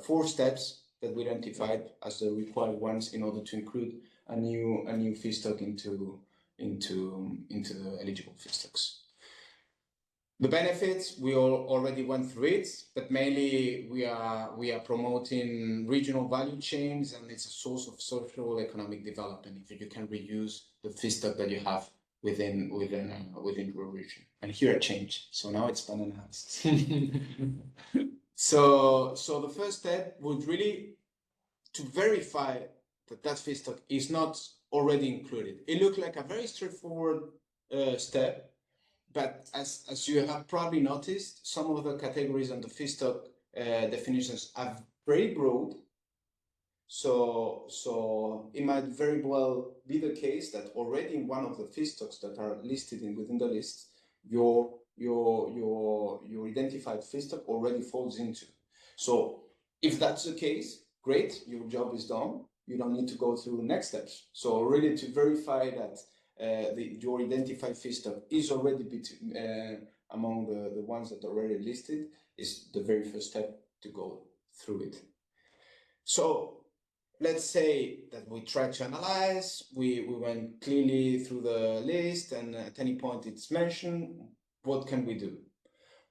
4 steps that we identified as the required ones in order to include a new feedstock into the eligible feedstocks. The benefits, we already went through it, but mainly we are promoting regional value chains, and it's a source of social economic development if you can reuse the feedstock that you have within your region. And here I change, so now it's banana husks. So the first step would really to verify that feedstock is not already included. It looked like a very straightforward step, but as you have probably noticed, some of the categories and the feedstock definitions are very broad. So it might very well be the case that already in one of the feedstocks that are listed within the list, your identified feedstock already falls into. So if that's the case, great, your job is done. You don't need to go through next steps. So really to verify that your identified feedstock is already among the ones that are already listed is the very first step to go through it. So let's say that we try to analyze, we went clearly through the list, and at any point it's mentioned, what can we do?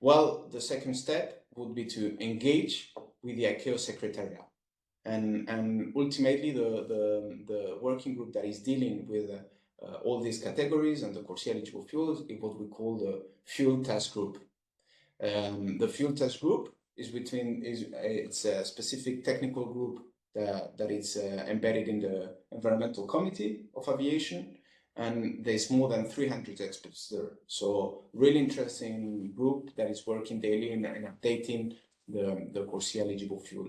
Well, the second step would be to engage with the ICAO Secretariat. And ultimately, the working group that is dealing with all these categories and the CORSIA eligible fuels is what we call the Fuel Task Group. The Fuel Task Group it's a specific technical group that is embedded in the Environmental Committee of Aviation, and there's more than 300 experts there. So really interesting group that is working daily in updating the CORSIA eligible fuel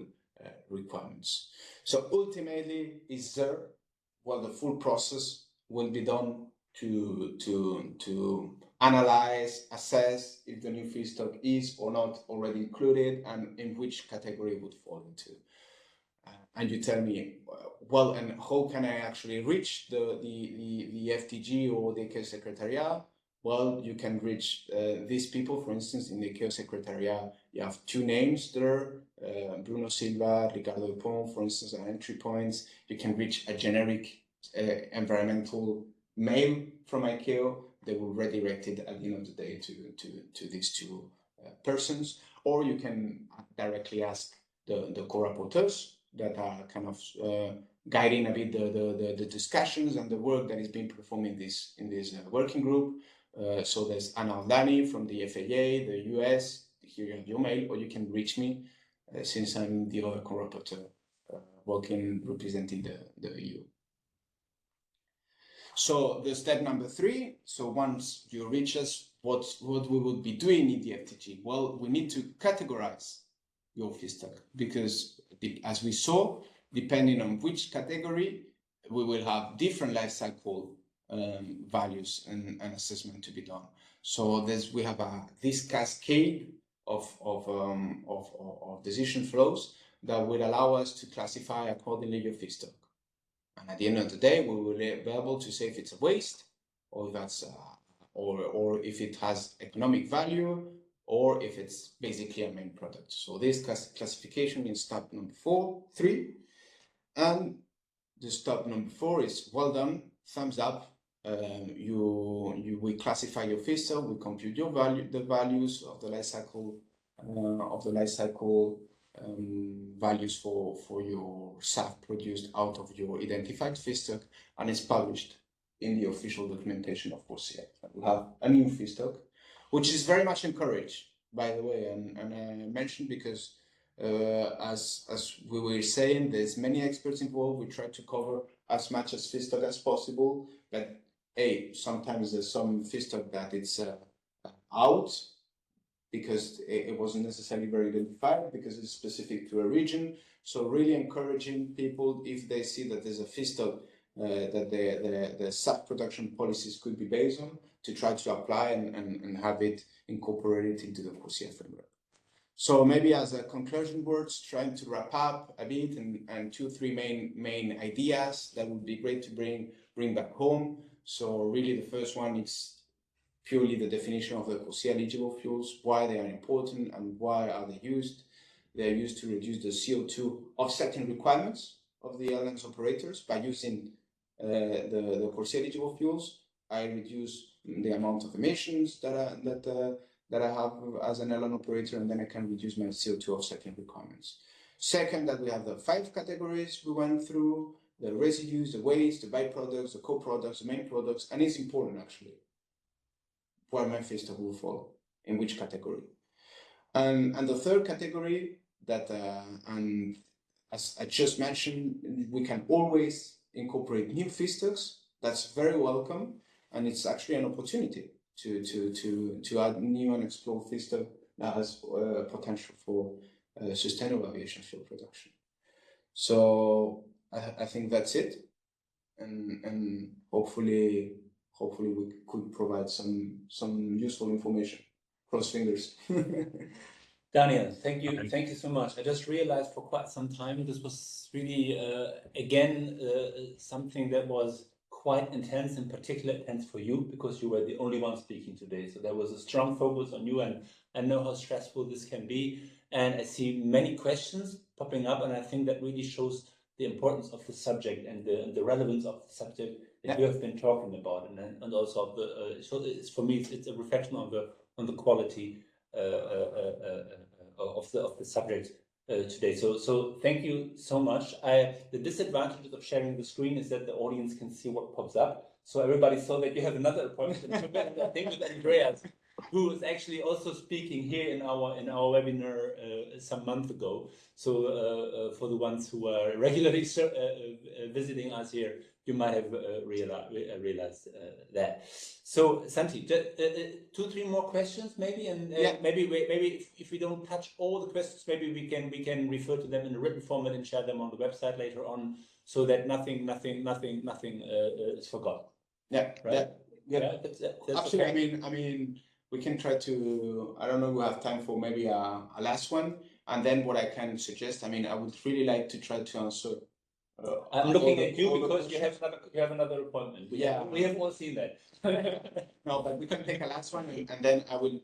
requirements. So ultimately, is there, well, the full process will be done to analyze, assess if the new feedstock is or not already included and in which category it would fall into. And you tell me, well, and how can I actually reach the FTG or the ICAO Secretariat? Well, you can reach these people. For instance, in the ICAO Secretariat, you have 2 names there, Bruno Silva, Ricardo Dupont, for instance, are entry points. You can reach a generic environmental mail from ICAO. They will redirect it at the end of the day to these 2 persons, or you can directly ask the co-rapporteurs that are kind of guiding a bit the discussions and the work that is being performed in this working group. So there's Anna Aldani from the FAA, the US. Here you have your mail, or you can reach me since I'm the other co-rapporteur representing the EU. So the step number 3. So once you reach us, what we would be doing in the FTG? Well, we need to categorize your feedstock, because as we saw, depending on which category, we will have different life cycle values and assessment to be done. So we have this cascade of decision flows that will allow us to classify accordingly your feedstock. And at the end of the day, we will be able to say if it's a waste, or that's or if it has economic value, or if it's basically a main product. So this classification is step number 3. And the step number 4 is well done, thumbs up. We classify your feedstock, we compute your the values of the life cycle values for your SAF produced out of your identified feedstock, and it's published in the official documentation of CORSIA. We have a new feedstock, which is very much encouraged, by the way, and I mentioned because as we were saying, there's many experts involved. We try to cover as much as feedstock as possible, but sometimes there's some feedstock that it's out because it wasn't necessarily very identified because it's specific to a region. So really encouraging people, if they see that there's a feedstock that the SAF production policies could be based on, to try to apply and have it incorporated into the CORSIA framework. So maybe as a conclusion words, trying to wrap up a bit and 2-3 main ideas that would be great to bring back home. So really the first one is purely the definition of the CORSIA eligible fuels, why they are important and why are they used. They are used to reduce the CO2 offsetting requirements of the airlines operators. By using the CORSIA eligible fuels, I reduce the amount of emissions that I have as an airline operator, and then I can reduce my CO2 offsetting requirements. Second, that we have the 5 categories we went through, the residues, the waste, the byproducts, the co-products, the main products, and it's important actually where my feedstock will fall, in which category. And the third category that, and as I just mentioned, we can always incorporate new feedstocks. That's very welcome, and it's actually an opportunity to add new and explore feedstock that has potential for sustainable aviation fuel production. So I think that's it, and hopefully we could provide some useful information. Cross fingers. Daniel, thank you so much. I just realized for quite some time this was really again something that was quite intense, in particular intense for you because you were the only one speaking today. So there was a strong focus on you, and I know how stressful this can be. And I see many questions popping up, and I think that really shows the importance of the subject and the relevance of the subject that you have been talking about, and also of the. So it's, for me, it's a reflection on the quality of the subject today. So thank you so much. The disadvantages of sharing the screen is that the audience can see what pops up. So everybody saw that you have another appointment. I think with Andreas, who is actually also speaking here in our webinar some month ago. So for the ones who are regularly visiting us here, you might have realized that. So Santi, 2-3 more questions maybe, and maybe if we don't touch all the questions, maybe we can refer to them in a written format and share them on the website later on, so that nothing is forgotten. Yeah, right. That's absolutely. Okay. I mean, we can try to. I don't know. We have time for maybe a last one, and then what I can suggest. I mean, I would really like to try to answer. I'm looking at you because you have another appointment. We have all seen that. No, but we can take a last one, and then I will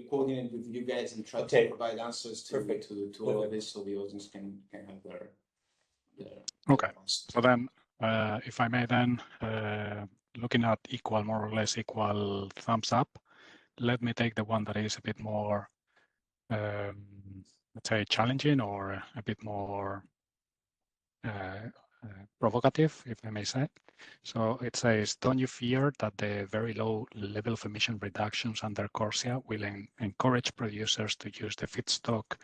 coordinate with you guys and try to provide answers to all of this, so the audience can have their okay. So then, if I may then, looking at more or less equal thumbs up, let me take the one that is a bit more, let's say, challenging or a bit more provocative, if I may say. So it says, don't you fear that the very low level of emission reductions under CORSIA will encourage producers to use the feedstock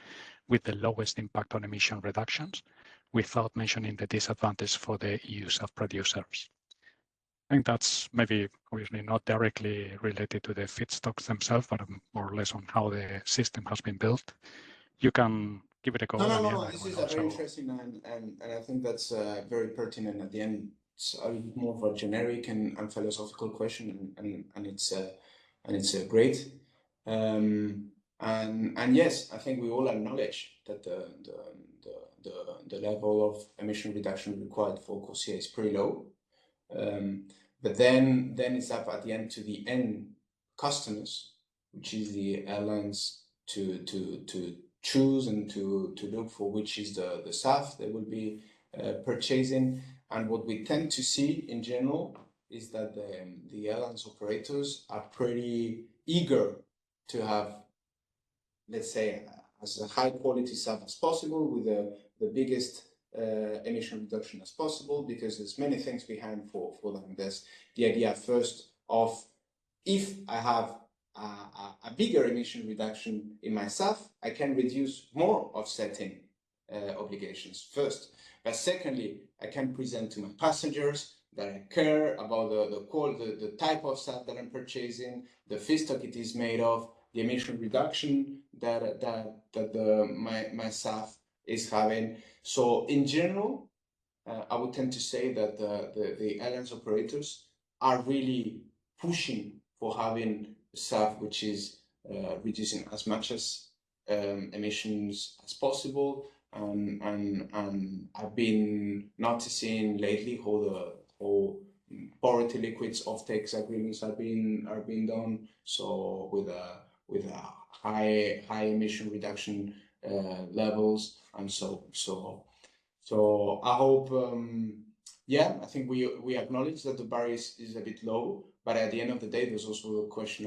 with the lowest impact on emission reductions, without mentioning the disadvantage for the use of producers? I think that's maybe obviously not directly related to the feedstocks themselves, but more or less on how the system has been built. You can give it a go. No. This is a very interesting and I think that's very pertinent. At the end, it's a little bit more of a generic and philosophical question, and it's great. And yes, I think we all acknowledge that the level of emission reduction required for CORSIA is pretty low. But then it's up at the end to the end customers, which is the airlines, to choose and to look for which is the SAF they will be purchasing. And what we tend to see in general is that the airlines operators are pretty eager to have, let's say, as a high quality SAF as possible with the biggest emission reduction as possible, because there's many things behind for them. There's the idea first of, if I have a bigger emission reduction in my SAF, I can reduce more offsetting obligations first. But secondly, I can present to my passengers that I care about the type of SAF that I'm purchasing, the feedstock it is made of, the emission reduction that my SAF is having. So in general, I would tend to say that the airlines operators are really pushing for having SAF which is reducing as much as emissions as possible. And I've been noticing lately how the whole purity liquids offtakes agreements are being done. So with a high emission reduction levels, and so I hope. Yeah, I think we acknowledge that the bar is a bit low, but at the end of the day, there's also a question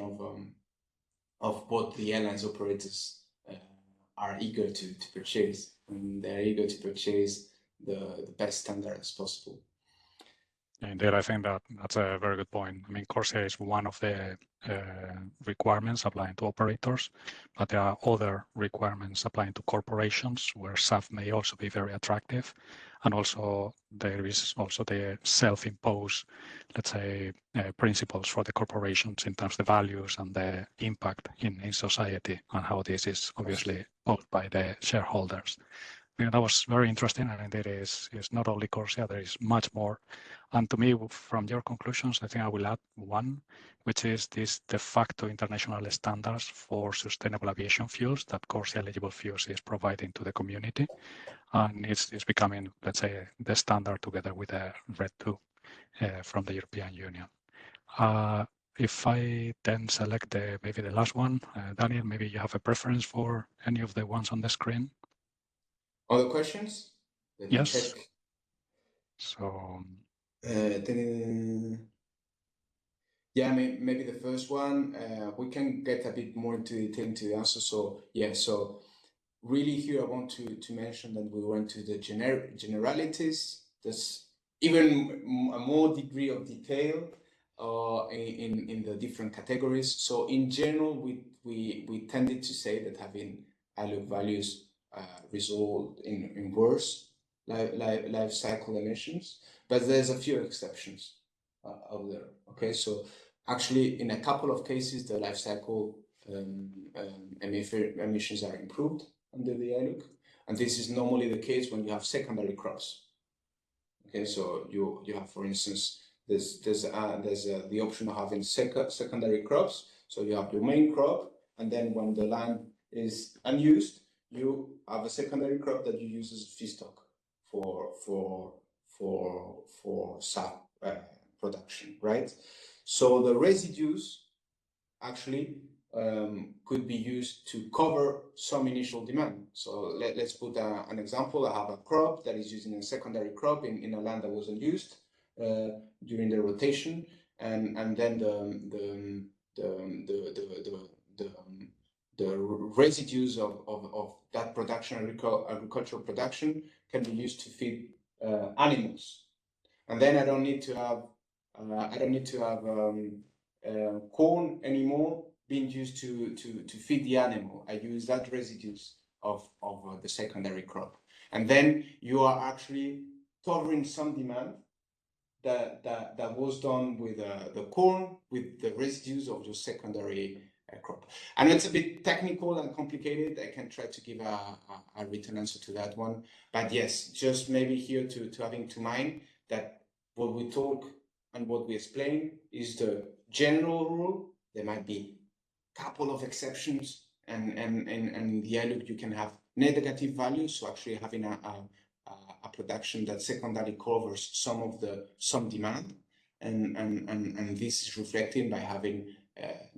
of what the airlines operators are eager to purchase, and they're eager to purchase the best standard as possible. Indeed, I think that's a very good point. I mean, CORSIA is one of the requirements applying to operators, but there are other requirements applying to corporations where SAF may also be very attractive. And also there is also the self-imposed, let's say, principles for the corporations in terms of the values and the impact in society, and how this is obviously posed by the shareholders. Yeah, that was very interesting, and it is not only CORSIA, there is much more. And to me, from your conclusions, I think I will add one, which is this de facto international standards for sustainable aviation fuels that CORSIA Eligible Fuels is providing to the community. And it's becoming, let's say, the standard together with the RED II from the European Union. If I then select maybe the last one, Daniel, maybe you have a preference for any of the ones on the screen? Other questions? Let me Yes. check. So, yeah, maybe the first one, we can get a bit more into detail into the answer. So yeah, so really here I want to mention that we went to the generalities. There's even a more degree of detail in the different categories. So in general, we tended to say that having ILUC values result in worse life cycle emissions, but there's a few exceptions out there. Okay, so actually in a couple of cases the life cycle emissions are improved under the ILUC, and this is normally the case when you have secondary crops. Okay, so you have, for instance, there's the option of having secondary crops. So you have your main crop, and then when the land is unused, you have a secondary crop that you use as a feedstock for SAF production, right? So the residues actually could be used to cover some initial demand. So let's put an example. I have a crop that is using a secondary crop in a land that wasn't used during the rotation, and then the residues of that production, agricultural production, can be used to feed animals. And then I don't need to have corn anymore being used to feed the animal. I use that residues of the secondary crop, and then you are actually covering some demand that was done with the corn, with the residues of your secondary crop. And it's a bit technical and complicated. I can try to give a written answer to that one, but yes, just maybe here to having to mind that what we talk and what we explain is the general rule. There might be a couple of exceptions, and in the ILUC you can have negative values, so actually having a production that secondary covers some demand, and this is reflected by having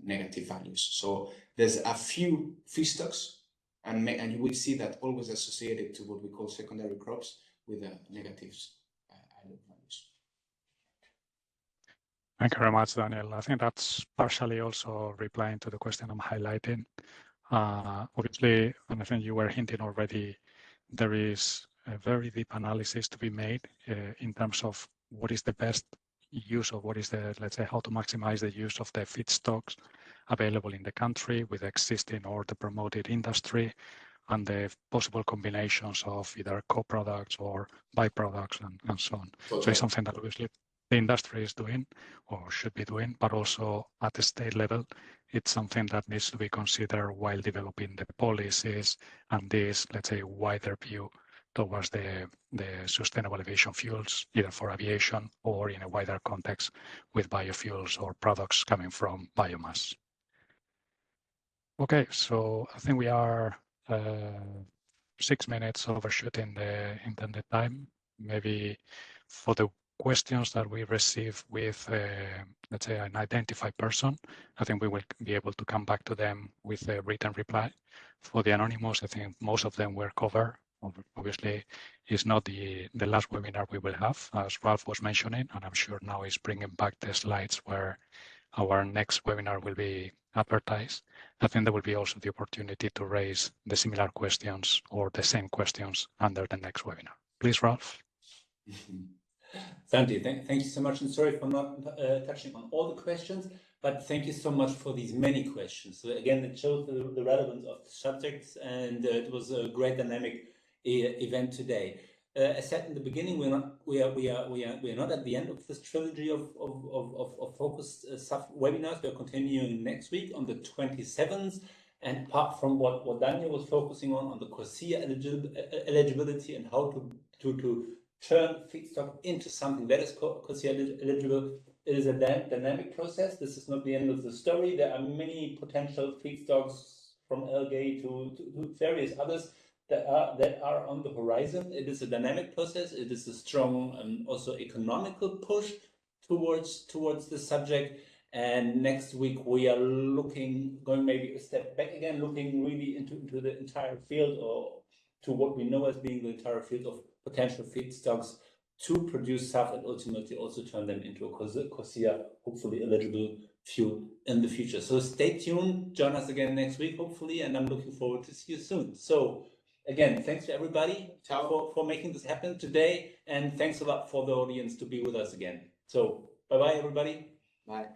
negative values. So there's a few feedstocks, and you will see that always associated to what we call secondary crops with negatives ILUC values. Thank you very much, Daniel. I think that's partially also replying to the question I'm highlighting. Obviously, and I think you were hinting already, there is a very deep analysis to be made in terms of what is the best use of what is the, let's say, how to maximize the use of the feedstocks available in the country with existing or the promoted industry, and the possible combinations of either co-products or byproducts and so on. Okay. So it's something that obviously the industry is doing or should be doing, but also at the state level, it's something that needs to be considered while developing the policies and this, let's say, wider view towards the sustainable aviation fuels, either for aviation or in a wider context with biofuels or products coming from biomass. Okay, so I think we are 6 minutes overshooting the intended time. Maybe for the questions that we receive with, let's say, an identified person, I think we will be able to come back to them with a written reply. For the anonymous, I think most of them were covered. Obviously, it's not the last webinar we will have, as Ralph was mentioning, and I'm sure now he's bringing back the slides where our next webinar will be advertised. I think there will be also the opportunity to raise the similar questions or the same questions under the next webinar. Please, Ralph. Santi, thank you so much, and sorry for not touching on all the questions, but thank you so much for these many questions. So again, it shows the relevance of the subjects, and it was a great dynamic event today. As said in the beginning, we are not at the end of this trilogy of focused webinars. We are continuing next week on the 27th, and apart from what Daniel was focusing on the CORSIA eligibility and how to turn feedstock into something that is CORSIA eligible, it is a dynamic process. This is not the end of the story. There are many potential feedstocks from algae to various others that are on the horizon. It is a dynamic process. It is a strong and also economical push towards the subject. And next week we are going maybe a step back again, looking really into the entire field, or to what we know as being the entire field of potential feedstocks to produce SAF and ultimately also turn them into a CORSIA, hopefully eligible fuel in the future. So stay tuned, join us again next week, hopefully, and I'm looking forward to see you soon. So again, thanks to everybody for making this happen today, and thanks a lot for the audience to be with us again. So bye-bye, everybody. Bye.